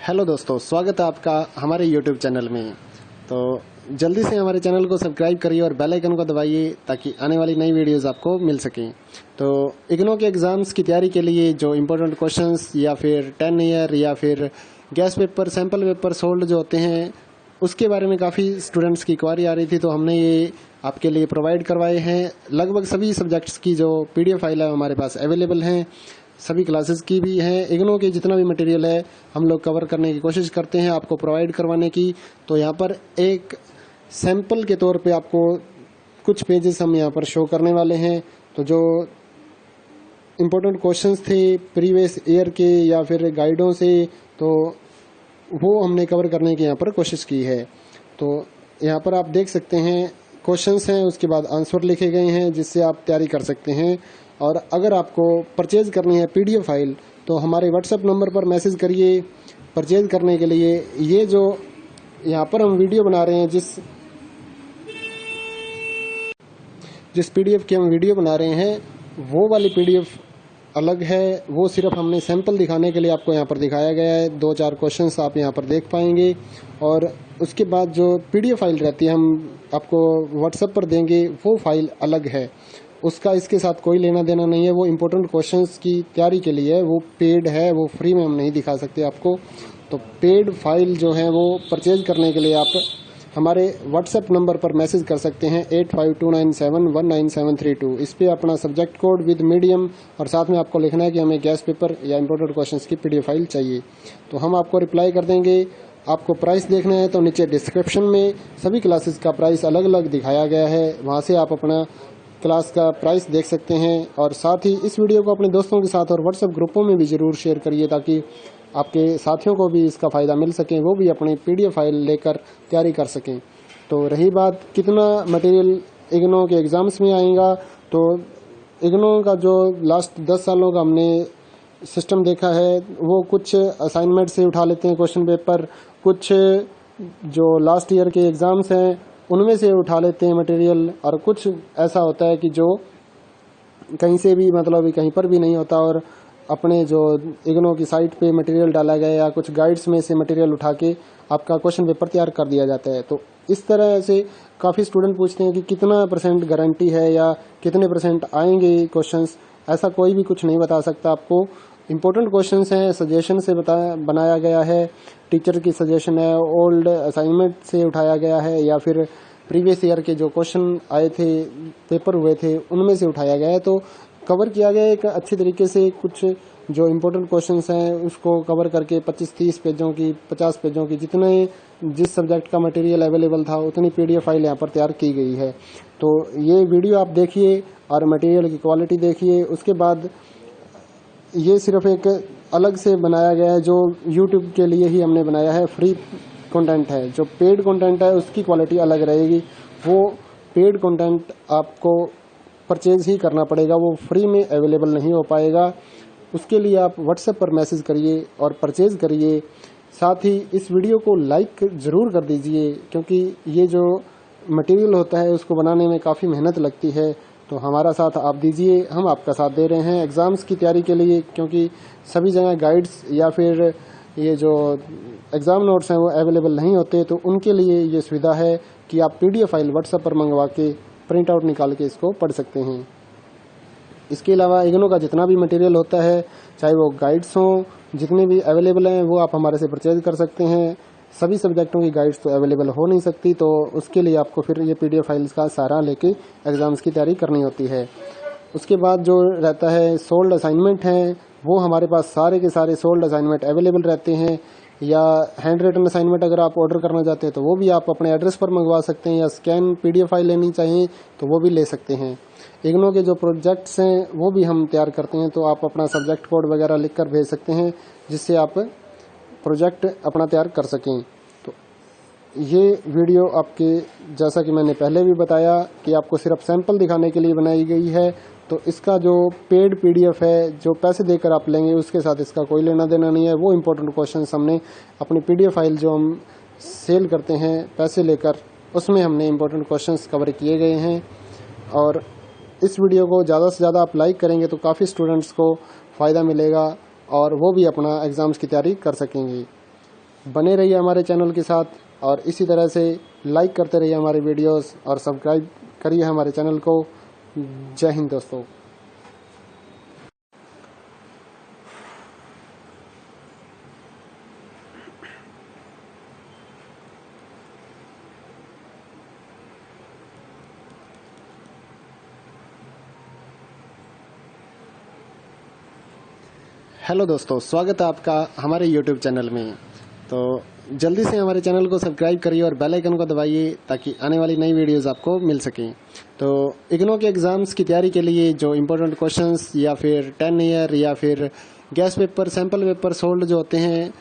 Hello दोस्तों, स्वागत है आपका हमारे यूट्यूब चैनल में। तो जल्दी से हमारे चैनल को सब्सक्राइब करिए और बेल आइकन को दबाइए ताकि आने वाली नई वीडियोस आपको मिल सकें। तो इग्नो के एग्ज़ाम्स की तैयारी के लिए जो इम्पोर्टेंट क्वेश्चंस या फिर 10 ईयर या फिर gas paper, sample paper sold जो होते हैं, उसके बारे में काफ़ी स्टूडेंट्स की क्वारी आ रही थी, तो हमने ये आपके लिए प्रोवाइड करवाए हैं। लगभग सभी सब्जेक्ट्स की जो PDF फाइल है हमारे पास अवेलेबल हैं, सभी क्लासेस की भी हैं। इग्नो के जितना भी मटेरियल है हम लोग कवर करने की कोशिश करते हैं आपको प्रोवाइड करवाने की। तो यहाँ पर एक सैंपल के तौर पे आपको कुछ पेजेस हम यहाँ पर शो करने वाले हैं। तो जो इम्पोर्टेंट क्वेश्चंस थे प्रीवियस ईयर के या फिर गाइडों से, तो वो हमने कवर करने की यहाँ पर कोशिश की है। तो यहाँ पर आप देख सकते हैं क्वेश्चंस हैं, उसके बाद आंसर लिखे गए हैं जिससे आप तैयारी कर सकते हैं। और अगर आपको परचेज़ करनी है PDF फाइल तो हमारे WhatsApp नंबर पर मैसेज करिए परचेज़ करने के लिए। ये जो यहाँ पर हम वीडियो बना रहे हैं, जिस PDF की हम वीडियो बना रहे हैं वो वाली PDF अलग है। वो सिर्फ हमने सैंपल दिखाने के लिए आपको यहाँ पर दिखाया गया है। 2-4 क्वेश्चंस आप यहाँ पर देख पाएंगे और उसके बाद जो PDF फाइल रहती है हम आपको WhatsApp पर देंगे, वो फाइल अलग है। उसका इसके साथ कोई लेना देना नहीं है। वो इम्पोर्टेंट क्वेश्चंस की तैयारी के लिए है, वो पेड है, वो फ्री में हम नहीं दिखा सकते आपको। तो पेड फाइल जो है वो परचेज करने के लिए आप हमारे WhatsApp नंबर पर मैसेज कर सकते हैं 8529719732। इस पर अपना सब्जेक्ट कोड विद मीडियम और साथ में आपको लिखना है कि हमें गैस पेपर या इम्पोर्टेंट क्वेश्चंस की PDF फाइल चाहिए। तो हम आपको रिप्लाई कर देंगे। आपको प्राइस देखना है तो नीचे डिस्क्रिप्शन में सभी क्लासेस का प्राइस अलग अलग दिखाया गया है, वहाँ से आप अपना क्लास का प्राइस देख सकते हैं। और साथ ही इस वीडियो को अपने दोस्तों के साथ और WhatsApp ग्रुपों में भी ज़रूर शेयर करिए ताकि आपके साथियों को भी इसका फ़ायदा मिल सके, वो भी अपनी PDF फाइल लेकर तैयारी कर सकें। तो रही बात कितना मटेरियल इग्नो के एग्ज़ाम्स में आएगा, तो इग्नो का जो लास्ट 10 सालों का हमने सिस्टम देखा है, वो कुछ असाइनमेंट से उठा लेते हैं क्वेश्चन पेपर, कुछ जो लास्ट ईयर के एग्ज़ाम्स हैं उनमें से उठा लेते हैं मटेरियल, और कुछ ऐसा होता है कि जो कहीं से भी मतलब कहीं पर भी नहीं होता और अपने जो इग्नो की साइट पे मटेरियल डाला गया या कुछ गाइड्स में से मटेरियल उठा के आपका क्वेश्चन पेपर तैयार कर दिया जाता है। तो इस तरह से काफ़ी स्टूडेंट पूछते हैं कि कितना % गारंटी है या कितने % आएंगे क्वेश्चंस। ऐसा कोई भी कुछ नहीं बता सकता आपको। इम्पोर्टेंट क्वेश्चंस हैं, सजेशन से बनाया गया है, टीचर की सजेशन है, ओल्ड असाइनमेंट से उठाया गया है या फिर प्रीवियस ईयर के जो क्वेश्चन आए थे, पेपर हुए थे, उनमें से उठाया गया है। तो कवर किया गया एक अच्छी तरीके से। कुछ जो इम्पोर्टेंट क्वेश्चंस हैं उसको कवर करके 25-30 पेजों की, 50 पेजों की, जिस सब्जेक्ट का मटेरियल अवेलेबल था उतनी PDF फाइल यहाँ पर तैयार की गई है। तो ये वीडियो आप देखिए और मटेरियल की क्वालिटी देखिए। उसके बाद ये सिर्फ एक अलग से बनाया गया है जो YouTube के लिए ही हमने बनाया है, फ्री कंटेंट है। जो पेड कंटेंट है उसकी क्वालिटी अलग रहेगी। वो पेड कंटेंट आपको परचेज ही करना पड़ेगा, वो फ्री में अवेलेबल नहीं हो पाएगा। उसके लिए आप WhatsApp पर मैसेज करिए और परचेज करिए। साथ ही इस वीडियो को लाइक ज़रूर कर दीजिए क्योंकि ये जो मटेरियल होता है उसको बनाने में काफ़ी मेहनत लगती है। तो हमारा साथ आप दीजिए, हम आपका साथ दे रहे हैं एग्ज़ाम्स की तैयारी के लिए, क्योंकि सभी जगह गाइड्स या फिर ये जो एग्ज़ाम नोट्स हैं वो अवेलेबल नहीं होते। तो उनके लिए ये सुविधा है कि आप PDF फाइल WhatsApp पर मंगवा के प्रिंट आउट निकाल के इसको पढ़ सकते हैं। इसके अलावा इग्नो का जितना भी मटेरियल होता है, चाहे वो गाइड्स हों, जितने भी अवेलेबल हैं वो आप हमारे से परचेज कर सकते हैं। सभी सब्जेक्टों की गाइड्स तो अवेलेबल हो नहीं सकती, तो उसके लिए आपको फिर ये PDF फाइल्स का सहारा लेके एग्ज़ाम्स की तैयारी करनी होती है। उसके बाद जो रहता है सोल्ड असाइनमेंट हैं, वो हमारे पास सारे के सारे सोल्ड असाइनमेंट अवेलेबल रहते हैं। या हैंड रिटन असाइनमेंट अगर आप ऑर्डर करना चाहते हैं तो वो भी आप अपने एड्रेस पर मंगवा सकते हैं, या स्कैन PDF फाइल लेनी चाहिए तो वो भी ले सकते हैं। इग्नो के जो प्रोजेक्ट्स हैं वो भी हम तैयार करते हैं, तो आप अपना सब्जेक्ट कोड वगैरह लिख कर भेज सकते हैं जिससे आप प्रोजेक्ट अपना तैयार कर सकें। तो ये वीडियो आपके, जैसा कि मैंने पहले भी बताया कि आपको सिर्फ सैंपल दिखाने के लिए बनाई गई है। तो इसका जो पेड PDF है, जो पैसे देकर आप लेंगे, उसके साथ इसका कोई लेना देना नहीं है। वो इम्पोर्टेंट क्वेश्चंस हमने अपनी PDF फाइल जो हम सेल करते हैं पैसे लेकर, उसमें हमने इम्पोर्टेंट क्वेश्चंस कवर किए गए हैं। और इस वीडियो को ज़्यादा से ज़्यादा आप लाइक करेंगे तो काफ़ी स्टूडेंट्स को फ़ायदा मिलेगा और वो भी अपना एग्ज़ाम्स की तैयारी कर सकेंगे। बने रहिए हमारे चैनल के साथ और इसी तरह से लाइक करते रहिए हमारे वीडियोस और सब्सक्राइब करिए हमारे चैनल को। जय हिंद दोस्तों। हेलो दोस्तों, स्वागत है आपका हमारे YouTube चैनल में। तो जल्दी से हमारे चैनल को सब्सक्राइब करिए और बेल आइकन को दबाइए ताकि आने वाली नई वीडियोस आपको मिल सकें। तो इग्नो के एग्ज़ाम्स की तैयारी के लिए जो इम्पोर्टेंट क्वेश्चंस या फिर 10 ईयर या फिर gas paper, sample paper sold जो होते हैं,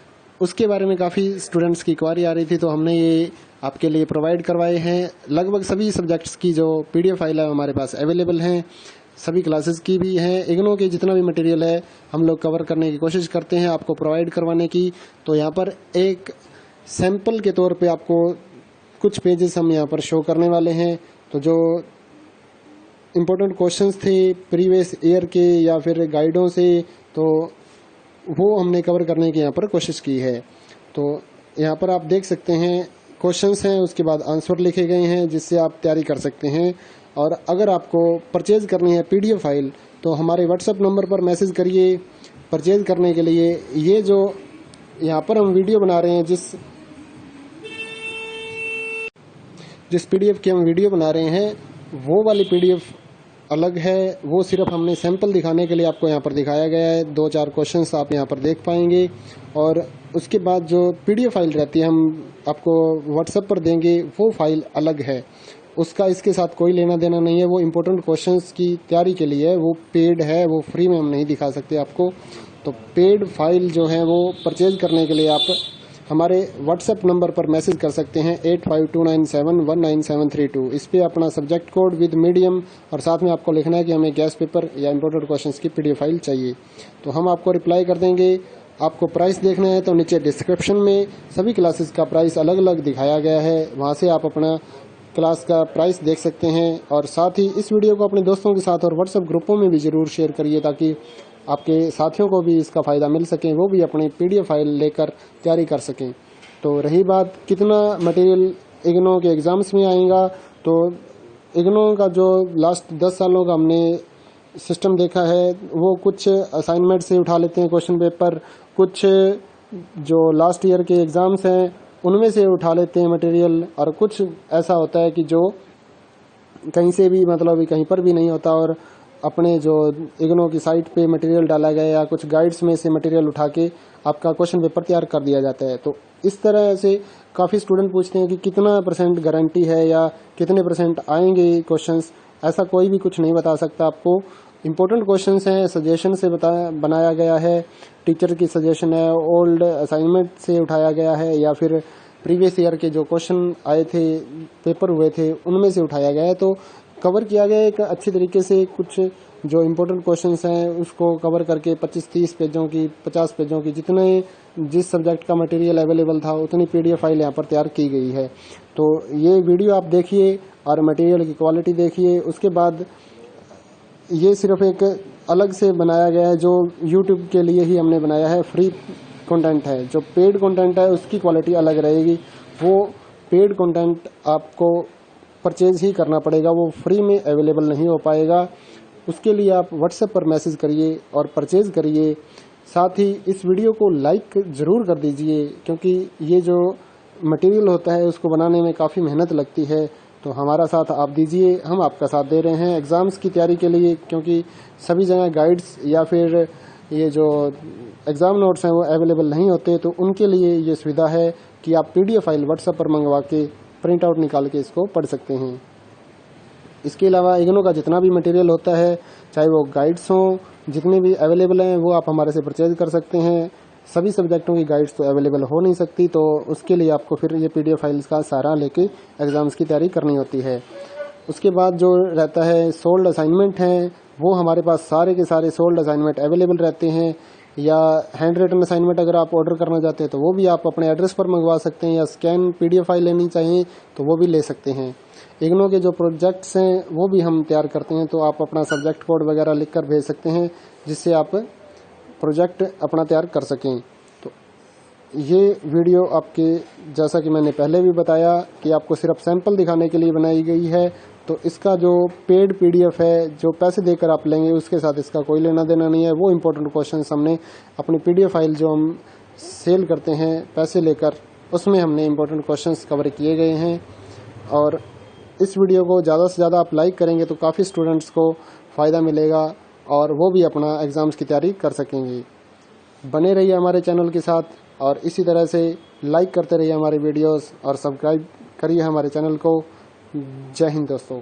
उसके बारे में काफ़ी स्टूडेंट्स की क्वारी आ रही थी, तो हमने ये आपके लिए प्रोवाइड करवाए हैं। लगभग सभी सब्जेक्ट्स की जो PDF फाइल है हमारे पास अवेलेबल हैं, सभी क्लासेस की भी हैं। इग्नो के जितना भी मटेरियल है हम लोग कवर करने की कोशिश करते हैं आपको प्रोवाइड करवाने की। तो यहाँ पर एक सैंपल के तौर पे आपको कुछ पेजेस हम यहाँ पर शो करने वाले हैं। तो जो इम्पोर्टेंट क्वेश्चंस थे प्रीवियस ईयर के या फिर गाइडों से, तो वो हमने कवर करने की यहाँ पर कोशिश की है। तो यहाँ पर आप देख सकते हैं क्वेश्चंस हैं, उसके बाद आंसर लिखे गए हैं जिससे आप तैयारी कर सकते हैं। और अगर आपको परचेज करनी है PDF फाइल तो हमारे WhatsApp नंबर पर मैसेज करिए परचेज करने के लिए। ये जो यहाँ पर हम वीडियो बना रहे हैं, जिस PDF की हम वीडियो बना रहे हैं, वो वाली PDF अलग है। वो सिर्फ हमने सैंपल दिखाने के लिए आपको यहाँ पर दिखाया गया है। 2-4 क्वेश्चंस आप यहाँ पर देख पाएंगे और उसके बाद जो PDF फाइल रहती है हम आपको WhatsApp पर देंगे, वो फाइल अलग है। उसका इसके साथ कोई लेना देना नहीं है। वो इम्पोर्टेंट क्वेश्चंस की तैयारी के लिए है, वो पेड है, वो फ्री में हम नहीं दिखा सकते आपको। तो पेड फाइल जो है वो परचेज करने के लिए आप हमारे WhatsApp नंबर पर मैसेज कर सकते हैं 8529719732। इस पे अपना सब्जेक्ट कोड विद मीडियम और साथ में आपको लिखना है कि हमें गैस पेपर या इम्पोर्टेंट क्वेश्चंस की PDF फाइल चाहिए। तो हम आपको रिप्लाई कर देंगे। आपको प्राइस देखना है तो नीचे डिस्क्रिप्शन में सभी क्लासेस का प्राइस अलग अलग दिखाया गया है, वहाँ से आप अपना क्लास का प्राइस देख सकते हैं। और साथ ही इस वीडियो को अपने दोस्तों के साथ और WhatsApp ग्रुपों में भी ज़रूर शेयर करिए ताकि आपके साथियों को भी इसका फ़ायदा मिल सके, वो भी अपनी PDF फाइल लेकर तैयारी कर सकें। तो रही बात कितना मटेरियल इग्नो के एग्ज़ाम्स में आएगा, तो इग्नो का जो लास्ट 10 सालों का हमने सिस्टम देखा है, वो कुछ असाइनमेंट से उठा लेते हैं क्वेश्चन पेपर, कुछ जो लास्ट ईयर के एग्ज़ाम्स हैं उनमें से उठा लेते हैं मटेरियल, और कुछ ऐसा होता है कि जो कहीं से भी मतलब कहीं पर भी नहीं होता और अपने जो इग्नो की साइट पे मटेरियल डाला गया या कुछ गाइड्स में से मटेरियल उठा के आपका क्वेश्चन पेपर तैयार कर दिया जाता है। तो इस तरह से काफ़ी स्टूडेंट पूछते हैं कि कितना % गारंटी है या कितने % आएंगे क्वेश्चंस। ऐसा कोई भी कुछ नहीं बता सकता आपको। इम्पोर्टेंट क्वेश्चंस हैं, सजेशन से बनाया गया है, टीचर की सजेशन है, ओल्ड असाइनमेंट से उठाया गया है या फिर प्रीवियस ईयर के जो क्वेश्चन आए थे, पेपर हुए थे, उनमें से उठाया गया है। तो कवर किया गया एक अच्छी तरीके से। कुछ जो इम्पोर्टेंट क्वेश्चंस हैं उसको कवर करके 25-30 पेजों की, 50 पेजों की, जिस सब्जेक्ट का मटेरियल अवेलेबल था उतनी PDF फाइल यहाँ पर तैयार की गई है। तो ये वीडियो आप देखिए और मटेरियल की क्वालिटी देखिए। उसके बाद ये सिर्फ एक अलग से बनाया गया है जो YouTube के लिए ही हमने बनाया है, फ्री कंटेंट है। जो पेड कंटेंट है उसकी क्वालिटी अलग रहेगी। वो पेड कंटेंट आपको परचेज ही करना पड़ेगा, वो फ्री में अवेलेबल नहीं हो पाएगा। उसके लिए आप WhatsApp पर मैसेज करिए और परचेज करिए। साथ ही इस वीडियो को लाइक ज़रूर कर दीजिए क्योंकि ये जो मटेरियल होता है उसको बनाने में काफ़ी मेहनत लगती है। तो हमारा साथ आप दीजिए, हम आपका साथ दे रहे हैं एग्ज़ाम्स की तैयारी के लिए, क्योंकि सभी जगह गाइड्स या फिर ये जो एग्ज़ाम नोट्स हैं वो अवेलेबल नहीं होते। तो उनके लिए ये सुविधा है कि आप PDF फाइल WhatsApp पर मंगवा के प्रिंट आउट निकाल के इसको पढ़ सकते हैं। इसके अलावा इग्नो का जितना भी मटेरियल होता है, चाहे वो गाइड्स हों, जितने भी अवेलेबल हैं वो आप हमारे से परचेज कर सकते हैं। सभी सब्जेक्टों की गाइड्स तो अवेलेबल हो नहीं सकती, तो उसके लिए आपको फिर ये PDF फाइल्स का सहारा लेके एग्ज़ाम्स की तैयारी करनी होती है। उसके बाद जो रहता है सोल्ड असाइनमेंट हैं, वो हमारे पास सारे के सारे सोल्ड असाइनमेंट अवेलेबल रहते हैं। या हैंड रिटन असाइनमेंट अगर आप ऑर्डर करना चाहते हैं तो वो भी आप अपने एड्रेस पर मंगवा सकते हैं, या स्कैन PDF फाइल लेनी चाहिए तो वो भी ले सकते हैं। इग्नो के जो प्रोजेक्ट्स हैं वो भी हम तैयार करते हैं, तो आप अपना सब्जेक्ट कोड वगैरह लिख कर भेज सकते हैं जिससे आप प्रोजेक्ट अपना तैयार कर सकें। तो ये वीडियो आपके, जैसा कि मैंने पहले भी बताया, कि आपको सिर्फ सैंपल दिखाने के लिए बनाई गई है। तो इसका जो पेड पीडीएफ है, जो पैसे देकर आप लेंगे, उसके साथ इसका कोई लेना देना नहीं है। वो इम्पोर्टेंट क्वेश्चंस हमने अपनी पीडीएफ फाइल जो हम सेल करते हैं पैसे लेकर, उसमें हमने इम्पोर्टेंट क्वेश्चंस कवर किए गए हैं। और इस वीडियो को ज़्यादा से ज़्यादा आप लाइक करेंगे तो काफ़ी स्टूडेंट्स को फ़ायदा मिलेगा और वो भी अपना एग्ज़ाम्स की तैयारी कर सकेंगे। बने रहिए हमारे चैनल के साथ और इसी तरह से लाइक करते रहिए हमारे वीडियोस और सब्सक्राइब करिए हमारे चैनल को। जय हिंद दोस्तों।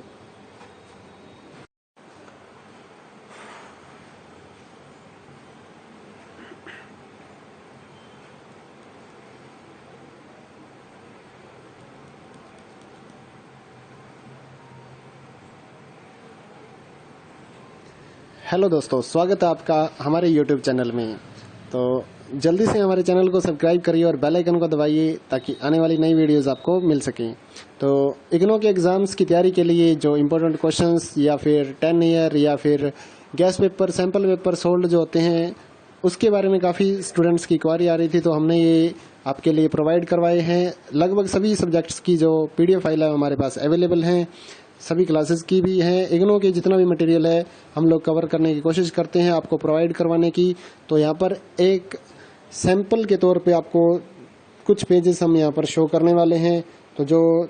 हेलो दोस्तों, स्वागत है आपका हमारे YouTube चैनल में। तो जल्दी से हमारे चैनल को सब्सक्राइब करिए और बेल आइकन को दबाइए ताकि आने वाली नई वीडियोस आपको मिल सकें। तो इग्नो के एग्ज़ाम्स की तैयारी के लिए जो इम्पोर्टेंट क्वेश्चंस या फिर 10 ईयर या फिर gas paper, sample paper sold जो होते हैं, उसके बारे में काफ़ी स्टूडेंट्स की क्वारी आ रही थी, तो हमने ये आपके लिए प्रोवाइड करवाए हैं। लगभग सभी सब्जेक्ट्स की जो PDF फाइल है हमारे पास अवेलेबल हैं, सभी क्लासेस की भी हैं। इग्नो के जितना भी मटेरियल है हम लोग कवर करने की कोशिश करते हैं आपको प्रोवाइड करवाने की। तो यहाँ पर एक सैंपल के तौर पे आपको कुछ पेजेस हम यहाँ पर शो करने वाले हैं। तो जो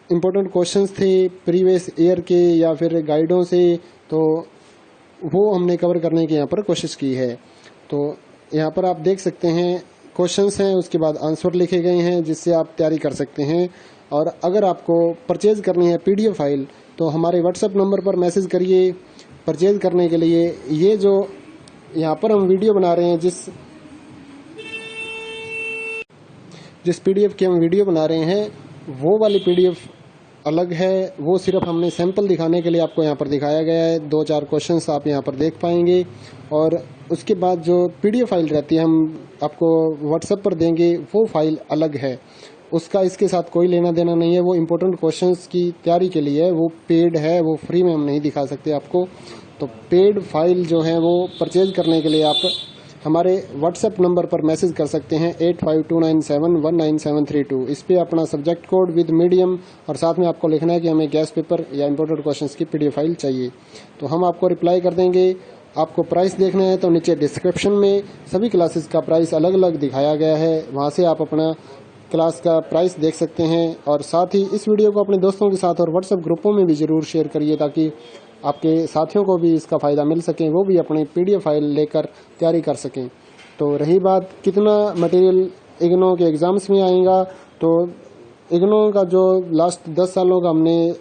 इम्पोर्टेंट क्वेश्चंस थे प्रीवियस ईयर के या फिर गाइडों से, तो वो हमने कवर करने की यहाँ पर कोशिश की है। तो यहाँ पर आप देख सकते हैं क्वेश्चंस हैं, उसके बाद आंसर लिखे गए हैं जिससे आप तैयारी कर सकते हैं। और अगर आपको परचेज करनी है PDF फाइल तो हमारे WhatsApp नंबर पर मैसेज करिए परचेज करने के लिए। ये जो यहाँ पर हम वीडियो बना रहे हैं, जिस PDF की हम वीडियो बना रहे हैं, वो वाली PDF अलग है। वो सिर्फ हमने सैंपल दिखाने के लिए आपको यहाँ पर दिखाया गया है। 2-4 क्वेश्चंस आप यहाँ पर देख पाएंगे और उसके बाद जो PDF फाइल रहती है हम आपको WhatsApp पर देंगे, वो फाइल अलग है। उसका इसके साथ कोई लेना देना नहीं है। वो इम्पोर्टेंट क्वेश्चंस की तैयारी के लिए है, वो पेड है, वो फ्री में हम नहीं दिखा सकते आपको। तो पेड फाइल जो है वो परचेज करने के लिए आप हमारे WhatsApp नंबर पर मैसेज कर सकते हैं 8529719732। इस पे अपना सब्जेक्ट कोड विद मीडियम और साथ में आपको लिखना है कि हमें गैस पेपर या इम्पोर्टेंट क्वेश्चंस की PDF फाइल चाहिए। तो हम आपको रिप्लाई कर देंगे। आपको प्राइस देखना है तो नीचे डिस्क्रिप्शन में सभी क्लासेस का प्राइस अलग अलग दिखाया गया है, वहाँ से आप अपना क्लास का प्राइस देख सकते हैं। और साथ ही इस वीडियो को अपने दोस्तों के साथ और WhatsApp ग्रुपों में भी ज़रूर शेयर करिए ताकि आपके साथियों को भी इसका फ़ायदा मिल सके, वो भी अपनी PDF फाइल लेकर तैयारी कर सकें। तो रही बात कितना मटेरियल इग्नो के एग्ज़ाम्स में आएगा, तो इग्नो का जो लास्ट 10 सालों का हमने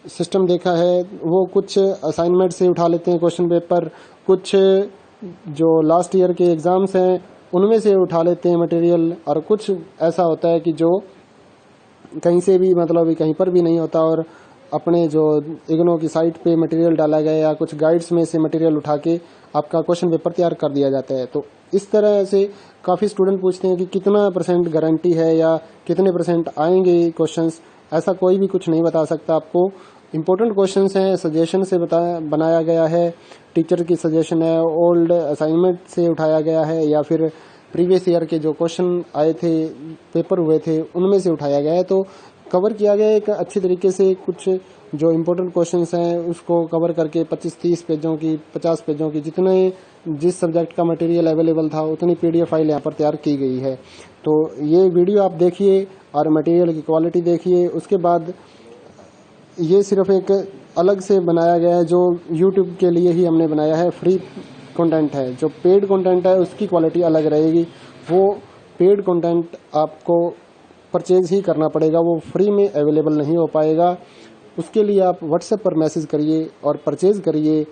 सिस्टम देखा है, वो कुछ असाइनमेंट से उठा लेते हैं क्वेश्चन पेपर, कुछ जो लास्ट ईयर के एग्ज़ाम्स हैं उनमें से उठा लेते हैं मटेरियल, और कुछ ऐसा होता है कि जो कहीं से भी, मतलब कहीं पर भी नहीं होता और अपने जो इग्नो की साइट पे मटेरियल डाला गया या कुछ गाइड्स में से मटेरियल उठा के आपका क्वेश्चन पेपर तैयार कर दिया जाता है। तो इस तरह से काफ़ी स्टूडेंट पूछते हैं कि कितना % गारंटी है या कितने % आएंगे क्वेश्चंस। ऐसा कोई भी कुछ नहीं बता सकता आपको। इम्पोर्टेंट क्वेश्चंस हैं, सजेशन से बनाया गया है, टीचर की सजेशन है, ओल्ड असाइनमेंट से उठाया गया है या फिर प्रीवियस ईयर के जो क्वेश्चन आए थे, पेपर हुए थे, उनमें से उठाया गया है। तो कवर किया गया है एक अच्छी तरीके से। कुछ जो इम्पोर्टेंट क्वेश्चंस हैं उसको कवर करके 25-30 पेजों की, 50 पेजों की, जितने जिस सब्जेक्ट का मटेरियल अवेलेबल था उतनी PDF फाइल यहाँ पर तैयार की गई है। तो ये वीडियो आप देखिए और मटेरियल की क्वालिटी देखिए। उसके बाद ये सिर्फ एक अलग से बनाया गया है, जो YouTube के लिए ही हमने बनाया है, फ्री कंटेंट है। जो पेड कंटेंट है उसकी क्वालिटी अलग रहेगी। वो पेड कंटेंट आपको परचेज ही करना पड़ेगा, वो फ्री में अवेलेबल नहीं हो पाएगा। उसके लिए आप WhatsApp पर मैसेज करिए और परचेज करिए।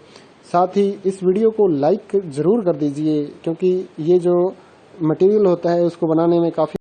साथ ही इस वीडियो को लाइक ज़रूर कर दीजिए, क्योंकि ये जो मटेरियल होता है उसको बनाने में काफ़ी